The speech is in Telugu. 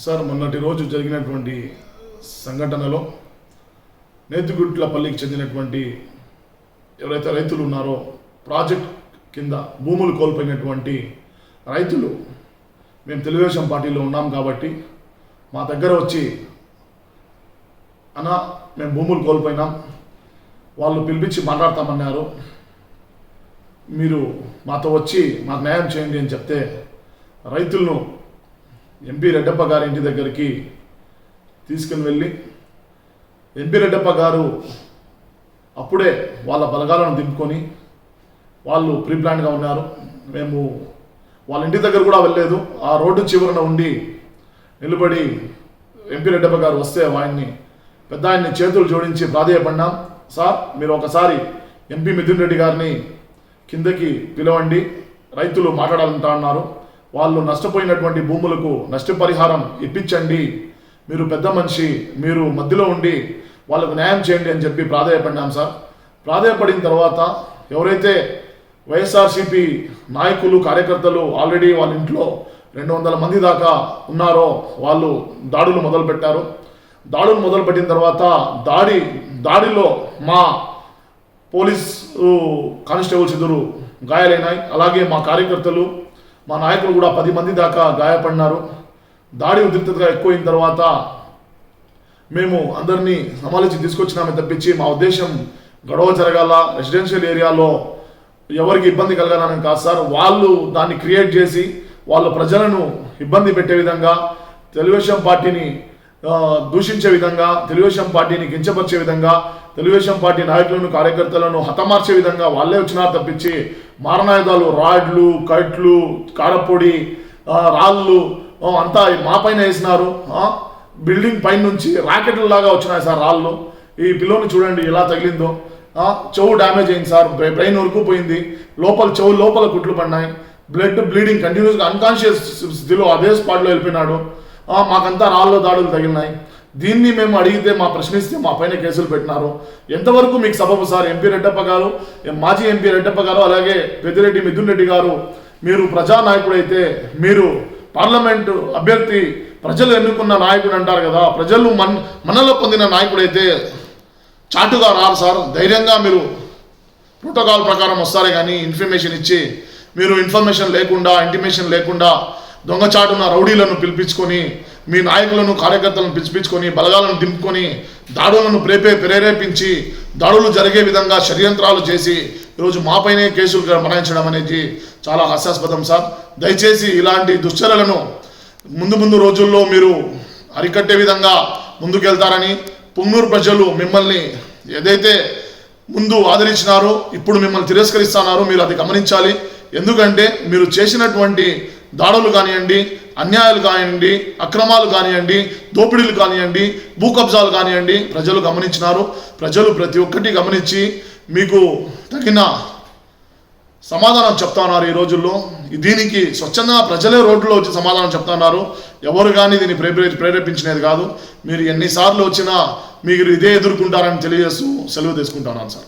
సార్ మొన్నటి రోజు జరిగినటువంటి సంఘటనలో నేతిగుట్లపల్లికి చెందినటువంటి ఎవరైతే రైతులు ఉన్నారో ప్రాజెక్ట్ కింద భూములు కోల్పోయినటువంటి రైతులు మేము తెలుగుదేశం పార్టీలో ఉన్నాం కాబట్టి మా దగ్గర వచ్చి అన్న మేము భూములు కోల్పోయినాం, వాళ్ళు పిలిపించి మాట్లాడతామన్నారు, మీరు మాతో వచ్చి మాకు న్యాయం చేయండి అని చెప్తే రైతులను ఎంపీ రెడ్డప్ప గారి ఇంటి దగ్గరికి తీసుకుని వెళ్ళి ఎంపీ రెడ్డప్ప గారు అప్పుడే వాళ్ళ బలగాలను దింపుకొని వాళ్ళు ప్రీప్లాన్గా ఉన్నారు. మేము వాళ్ళ ఇంటి దగ్గర కూడా వెళ్ళలేదు, ఆ రోడ్డు చివరన ఉండి నిలబడి ఎంపీ రెడ్డప్ప గారు వస్తే ఆయన్ని చేతులు జోడించి ప్రాధేయపడినాం. సార్ మీరు ఒకసారి ఎంపీ మిథున్ రెడ్డి గారిని కిందకి పిలవండి, రైతులు మాట్లాడాలంటా అన్నారు, వాళ్ళు నష్టపోయినటువంటి భూములకు నష్టపరిహారం ఇప్పించండి, మీరు పెద్ద మనిషి, మీరు మధ్యలో ఉండి వాళ్ళకు న్యాయం చేయండి అని చెప్పి ప్రాధేయపడినాం సార్. ప్రాధేయపడిన తర్వాత ఎవరైతే వైఎస్ఆర్సీపీ నాయకులు కార్యకర్తలు ఆల్రెడీ వాళ్ళ ఇంట్లో 200 మంది దాకా ఉన్నారో వాళ్ళు దాడులు మొదలుపెట్టారు. దాడులు మొదలుపెట్టిన తర్వాత దాడిలో మా పోలీసు కానిస్టేబుల్స్ 2 గాయాలైనాయి. అలాగే మా కార్యకర్తలు మా నాయకులు కూడా 10 మంది దాకా గాయపడినారు. దాడి ఉద్రిక్తతగా ఎక్కువైన తర్వాత మేము అందరినీ సమాలోచించి తీసుకొచ్చినామే తప్పించి మా ఉద్దేశం గొడవ జరగాల, రెసిడెన్షియల్ ఏరియాలో ఎవరికి ఇబ్బంది కలగాలని కాదు సార్. వాళ్ళు దాన్ని క్రియేట్ చేసి వాళ్ళు ప్రజలను ఇబ్బంది పెట్టే విధంగా, తెలుగుదేశం పార్టీని దూషించే విధంగా, తెలుగుదేశం పార్టీని కించపరిచే విధంగా, తెలుగుదేశం పార్టీ నాయకులను కార్యకర్తలను హతమార్చే విధంగా వాళ్ళే వచ్చినారు తప్పించి మారణాయుధాలు, రాడ్లు, కట్లు, కారపొడి, రాళ్ళు అంతా మా పైన వేసినారు. బిల్డింగ్ పైన నుంచి రాకెట్ల లాగా వచ్చినాయి సార్ రాళ్ళు. ఈ పిల్లోని చూడండి ఎలా తగిలిందో, చెవు డ్యామేజ్ అయింది సార్, బ్రెయిన్ వరకు పోయింది, చెవు లోపల కుట్లు పడినాయి, బ్లీడింగ్ కంటిన్యూస్గా అన్కాన్షియస్ స్థితిలో అదే స్పాట్లో వెళ్ళిపోయినాడు. మాకంతా రాళ్ళలో దాడులు తగిలినాయి. దీన్ని మేము అడిగితే ప్రశ్నిస్తే మా పైన కేసులు పెట్టినారు. ఎంతవరకు మీకు సబబు సార్? ఎంపీ రెడ్డప్ప గారు, మాజీ ఎంపీ రెడ్డప్ప గారు, అలాగే పెద్దిరెడ్డి మిథున్ రెడ్డి గారు, మీరు ప్రజానాయకుడైతే, మీరు పార్లమెంటు అభ్యర్థి, ప్రజలు ఎన్నుకున్న నాయకుడు అంటారు కదా, ప్రజలు మనలో పొందిన నాయకుడైతే చాటుగా రారు సార్. ధైర్యంగా మీరు ప్రోటోకాల్ ప్రకారం వస్తారే కానీ ఇన్ఫర్మేషన్ ఇచ్చి, మీరు ఇన్ఫర్మేషన్ లేకుండా, ఇంటిమేషన్ లేకుండా దొంగచాటున రౌడీలను పిలిపించుకొని, మీ నాయకులను కార్యకర్తలను పిలిపించుకొని, బలగాలను దింపుకొని, దాడులను ప్రేరేపించి, దాడులు జరిగే విధంగా షడ్యంత్రాలు చేసి ఈరోజు మాపైనే కేసులు బనాయించడం అనేది చాలా హాస్యాస్పదం సార్. దయచేసి ఇలాంటి దుశ్చర్యలను ముందు రోజుల్లో మీరు అరికట్టే విధంగా ముందుకెళ్తారని, పుంగనూరు ప్రజలు మిమ్మల్ని ఏదైతే ముందు ఆదరించినారో ఇప్పుడు మిమ్మల్ని తిరస్కరిస్తున్నారు, మీరు అది గమనించాలి. ఎందుకంటే మీరు చేసినటువంటి దాడులు కానివ్వండి, అన్యాయాలు కానివ్వండి, అక్రమాలు కానివ్వండి, దోపిడీలు కానివ్వండి, భూ కబ్జాలు కానివ్వండి, ప్రజలు గమనించినారు. ప్రజలు ప్రతి ఒక్కటి గమనించి మీకు తగిన సమాధానం చెప్తున్నారు. ఈ రోజుల్లో దీనికి స్వచ్ఛందంగా ప్రజలే రోడ్లో వచ్చి సమాధానం చెప్తున్నారు. ఎవరు కానీ దీన్ని ప్రేరేపించినది కాదు. మీరు ఎన్నిసార్లు వచ్చినా మీరు ఇదే ఎదుర్కొంటారని తెలియజేస్తూ సెలవు తీసుకుంటున్నాను సార్.